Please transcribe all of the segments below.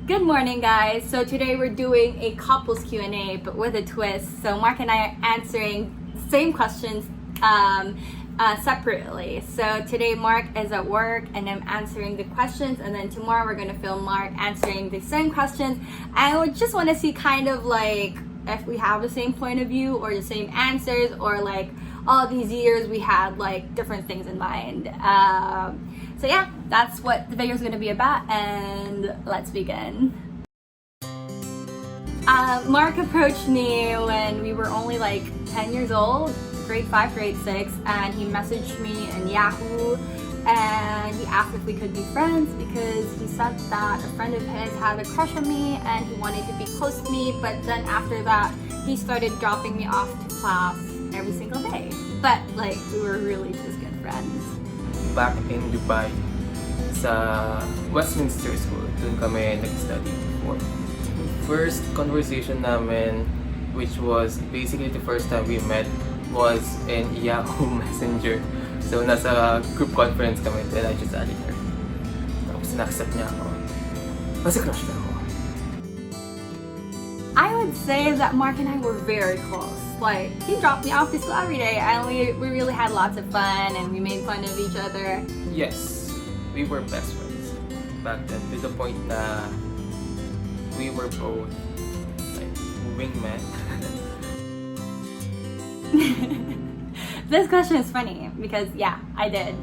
Good morning, guys. So today we're doing a couples Q&A, but with a twist. So Mark and I are answering the same questions separately. So today Mark is at work and I'm answering the questions, and then tomorrow we're gonna film Mark answering the same questions. And we just want to see kind of like if we have the same point of view or the same answers, or like all these years we had like different things in mind. So yeah, that's what the video is going to be about, and let's begin. Mark approached me when we were only like 10 years old, grade 5, grade 6, and he messaged me in Yahoo, and he asked if we could be friends because he said that a friend of his had a crush on me and he wanted to be close to me, but then after that he started dropping me off to class every single day. But like, we were really just good friends. Back in Dubai, sa Westminster School, dun kami nag-study before. First conversation namin, which was basically the first time we met, was in Yahoo Messenger. So nasa group conference kami, then I just added her. Tapos na-accept niya ako. Kasi crush na ako. I would say that Mark and I were very close. Like, he dropped me off to school every day, and we really had lots of fun, and we made fun of each other. Yes, we were best friends back then, to the point na we were both like wingmen. This question is funny because yeah, I did.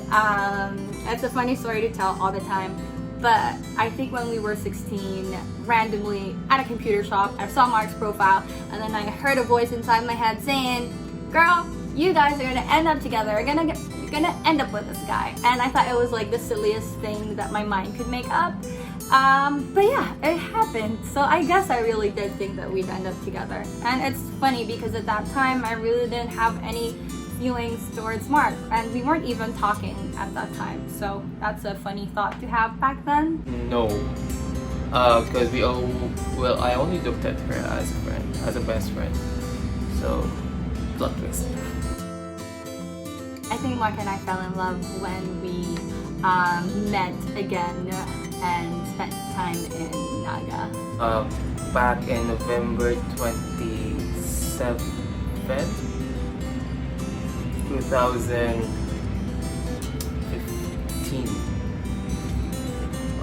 It's a funny story to tell all the time. But I think when we were 16, randomly at a computer shop, I saw Mark's profile, and then I heard a voice inside my head saying, "Girl, you guys are gonna end up together. You're gonna end up with this guy." And I thought it was like the silliest thing that my mind could make up. But yeah, it happened. So I guess I really did think that we'd end up together. And it's funny because at that time I really didn't have any feelings towards Mark, and we weren't even talking at that time. So that's a funny thought to have back then. No, because I only looked at her as a friend, as a best friend. So, plot twist. I think Mark and I fell in love when we met again and spent time in Naga. Back in November 27th, 2015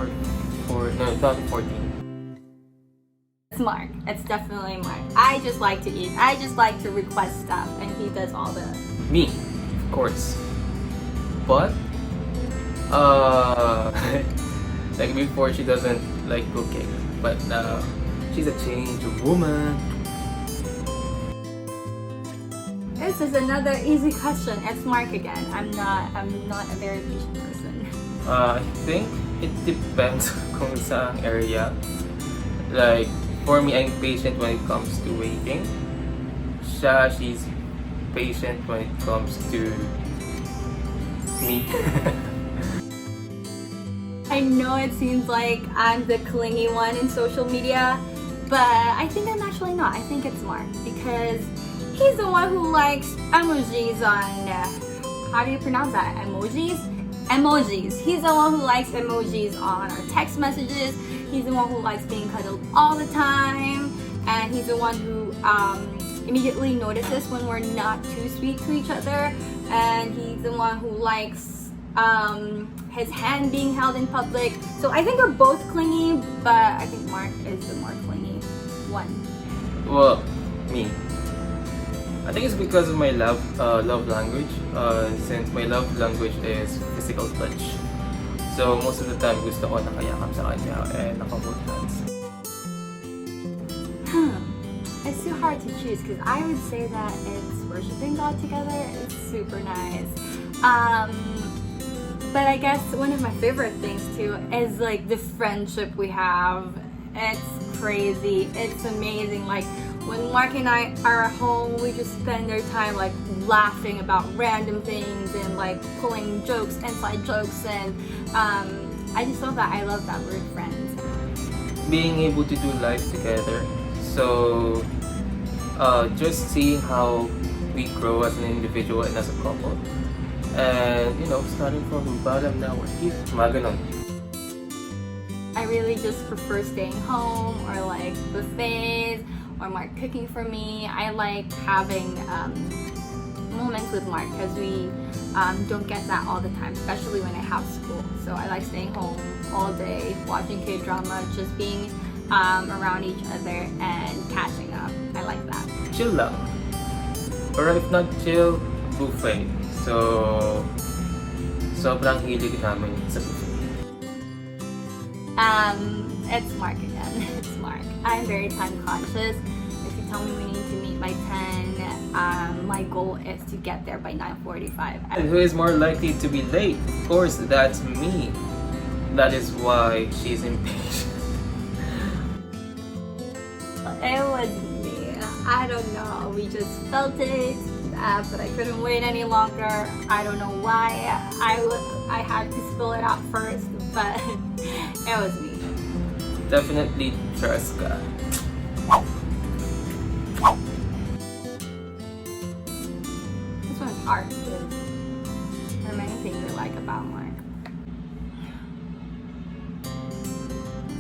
or 2014. It's Mark. It's definitely Mark. I just like to eat. I just like to request stuff, and he does all the... Me, of course. But like before, she doesn't like cooking, but now she's a changed woman. This is another easy question. It's Mark again. I'm not a very patient person. I think it depends kung saang area. Like, for me, I'm patient when it comes to waiting. She's patient when it comes to me. I know it seems like I'm the clingy one in social media, but I think I'm actually not. I think it's Mark because he's the one who likes emojis on, how do you pronounce that? Emojis? Emojis. He's the one who likes emojis on our text messages. He's the one who likes being cuddled all the time. And he's the one who immediately notices when we're not too sweet to each other. And he's the one who likes his hand being held in public. So I think we're both clingy, but I think Mark is the more clingy one. Well, me. I think it's because of my love language. Since my love language is physical touch, so most of the time gusto ko nakayakap sa kanya and nakahold hands. It's too hard to choose because I would say that it's worshiping God together. It's super nice. But I guess one of my favorite things too is like the friendship we have. It's crazy. It's amazing. Like, when Mark and I are at home, we just spend our time like laughing about random things and like pulling jokes, inside jokes, and I just love that. I love that we're friends. Being able to do life together, so just seeing how we grow as an individual and as a couple, and starting from the bottom, now we're here, mga ganon. I really just prefer staying home or like buffets or Mark cooking for me. I like having moments with Mark because we don't get that all the time, especially when I have school. So I like staying home all day, watching K-drama, just being around each other and catching up. I like that. Chill lang. Or if not chill, buffet. So, sobrang hilig namin sa buffet. It's Mark again. It's Mark. I'm very time conscious. If you tell me we need to meet by 10, my goal is to get there by 9:45. And who is more likely to be late? Of course, that's me. That is why she's impatient. It was me. I don't know. We just felt it, but I couldn't wait any longer. I don't know why. I had to spill it out first, but it was me. Definitely trust ka. This one's hard because there are many things I like about Mark.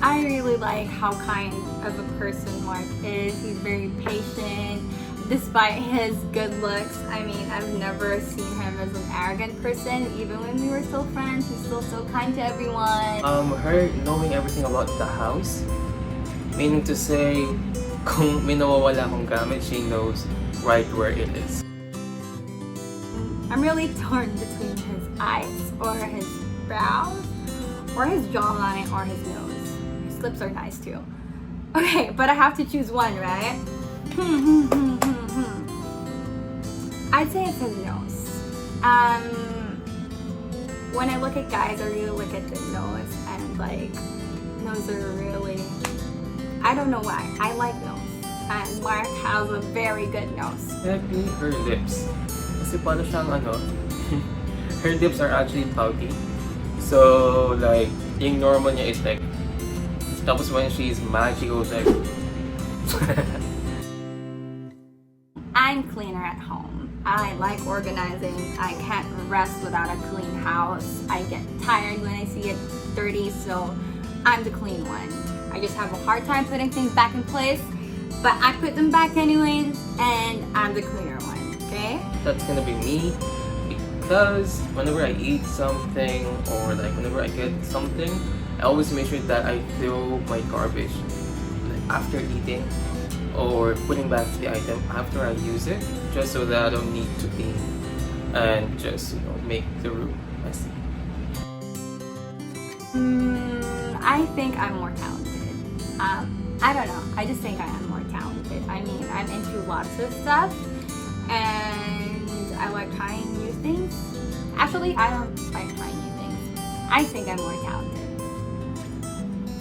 I really like how kind of a person Mark is. He's very patient despite his good looks. I mean, I've never seen him as an arrogant person. Even when we were still friends, he's still so kind to everyone. Her knowing everything about the house, meaning to say, kung may nawawala akong gamit, she knows right where it is. I'm really torn between his eyes or his brows or his jawline or his nose. His lips are nice too. Okay, but I have to choose one, right? I'd say it's his nose. When I look at guys, I really look at the nose and like, nose are really, I don't know why, I like nose. And Mark has a very good nose. Exactly, her lips. Kasi paano siyang her lips are actually pouty. So like, yung normal niya is like, tapos when she's mad, she goes like, I'm cleaner at home. I like organizing. I can't rest without a clean house. I get tired when I see it dirty, so I'm the clean one. I just have a hard time putting things back in place, but I put them back anyways, and I'm the cleaner one, okay? that's gonna be me. Because whenever I eat something or like whenever I get something, I always make sure that I throw my garbage like after eating or putting back the item after I use it, just so that I don't need to clean and just make the room messy. I think I'm more talented. I don't know. I just think I am more talented. I mean, I'm into lots of stuff and I like trying new things. Actually, I don't like trying new things. I think I'm more talented.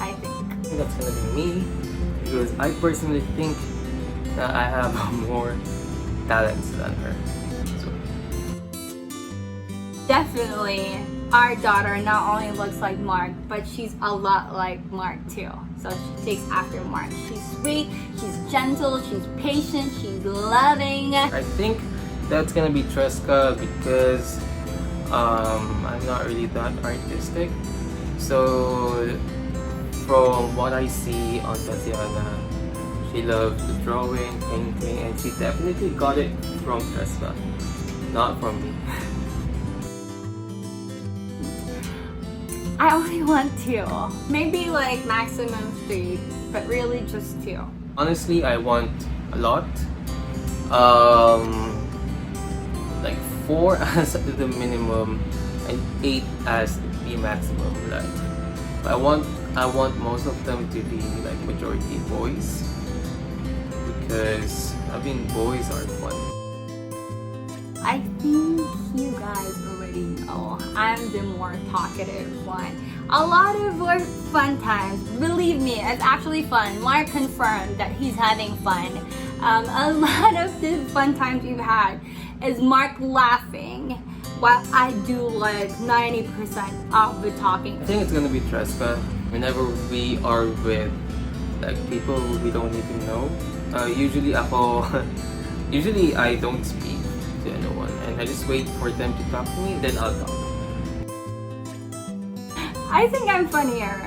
I think That's gonna be me, because I personally think that I have more talents than her. So, definitely our daughter not only looks like Mark, but she's a lot like Mark too. So she takes after Mark. She's sweet, she's gentle, she's patient, she's loving. I think that's gonna be Tresca because I'm not really that artistic. So from what I see on Tatiana, she loves drawing, painting, and she definitely got it from Tresca, not from me. I only want 2. Maybe like maximum 3, but really just 2. Honestly, I want a lot. Like 4 as the minimum and 8 as the maximum. Like, I want most of them to be like majority boys, because I mean boys are fun. I think you guys already know I'm the more talkative one. A lot of our fun times, believe me, it's actually fun. Mark confirmed that he's having fun. A lot of the fun times we've had is Mark laughing while I do like 90% of the talking. I think it's gonna be Tresca. Whenever we are with like people we don't even know, usually I don't speak to anyone and I just wait for them to talk to me, then I'll talk. I think I'm funnier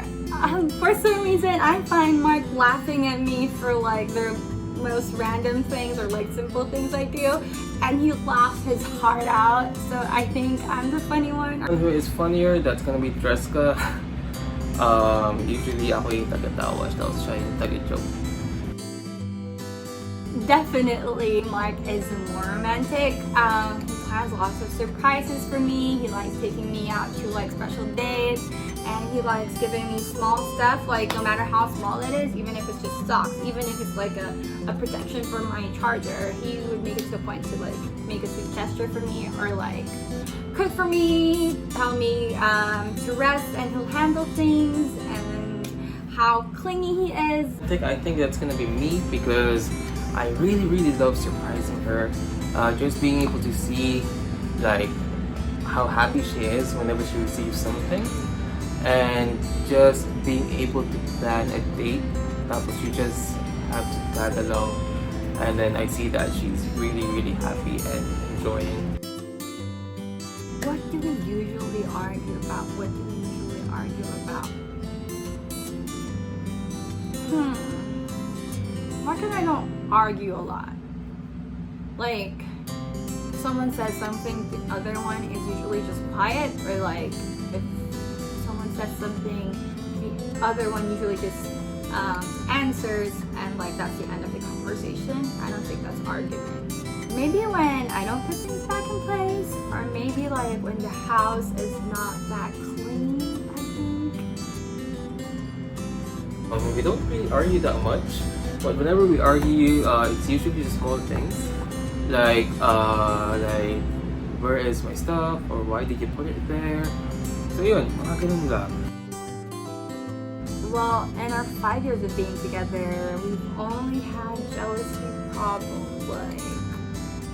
For some reason, I find Mark laughing at me for like the most random things or like simple things I do, and he laughs his heart out. So I think I'm the funny one. Who is funnier? That's gonna be Treska. Usually ako yung taga-tawa, tapos siya yung taga-joke. Definitely Mark is more romantic. He has lots of surprises for me. He likes taking me out to like special dates, and he likes giving me small stuff, like no matter how small it is, even if it's just socks, even if it's like a protection for my charger, he would make it to a point to like make a sweet gesture for me, or like cook for me, tell me to rest, and he'll handle things, and how clingy he is. I think that's gonna be me, because I really love surprising her. Just being able to see like how happy she is whenever she receives something, and just being able to plan a date, tapos you just have to tag along, and then I see that she's really happy and enjoying. What do we usually argue about? Mark and I don't argue a lot. Like, if someone says something, the other one is usually just quiet, or like if someone says something, the other one usually just answers, and like that's the end of the conversation. I don't think that's argument. Maybe when I don't put things back in place, or maybe like when the house is not that clean, I think. We don't really argue that much, but whenever we argue, it's usually the small things, like where is my stuff, or why did you put it there? So yun, mga ganun lang. Well, in our 5 years of being together, we've only had jealousy problems like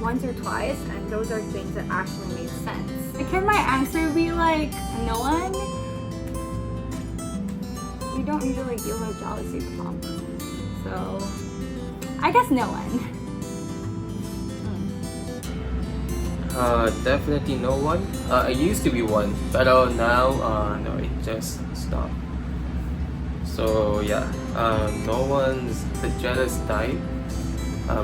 once or twice, and those are things that actually made sense. Can my answer be like no one? We don't usually deal with jealousy problems, so I guess no one. Definitely no one. I used to be one, but now no, it just stopped. So yeah, no one's the jealous type,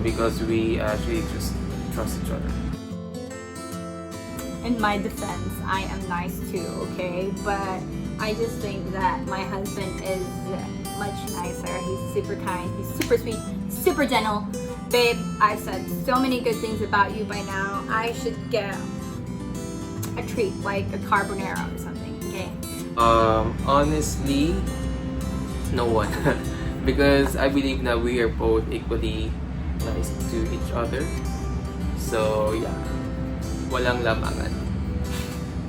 because we actually just trust each other. In my defense, I am nice too, okay? But I just think that my husband is much nicer. He's super kind, he's super sweet, super gentle. Babe, I've said so many good things about you by now. I should get a treat, like a carbonara or something, okay? Honestly, no one. Because I believe that we are both equally nice to each other. So yeah, walang lamangan.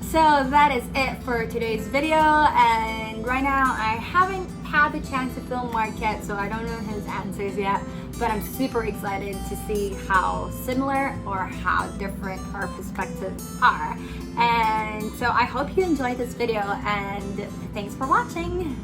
So that is it for today's video, and right now I haven't had the chance to film Mark yet, so I don't know his answers yet, but I'm super excited to see how similar or how different our perspectives are. And so I hope you enjoyed this video, and thanks for watching.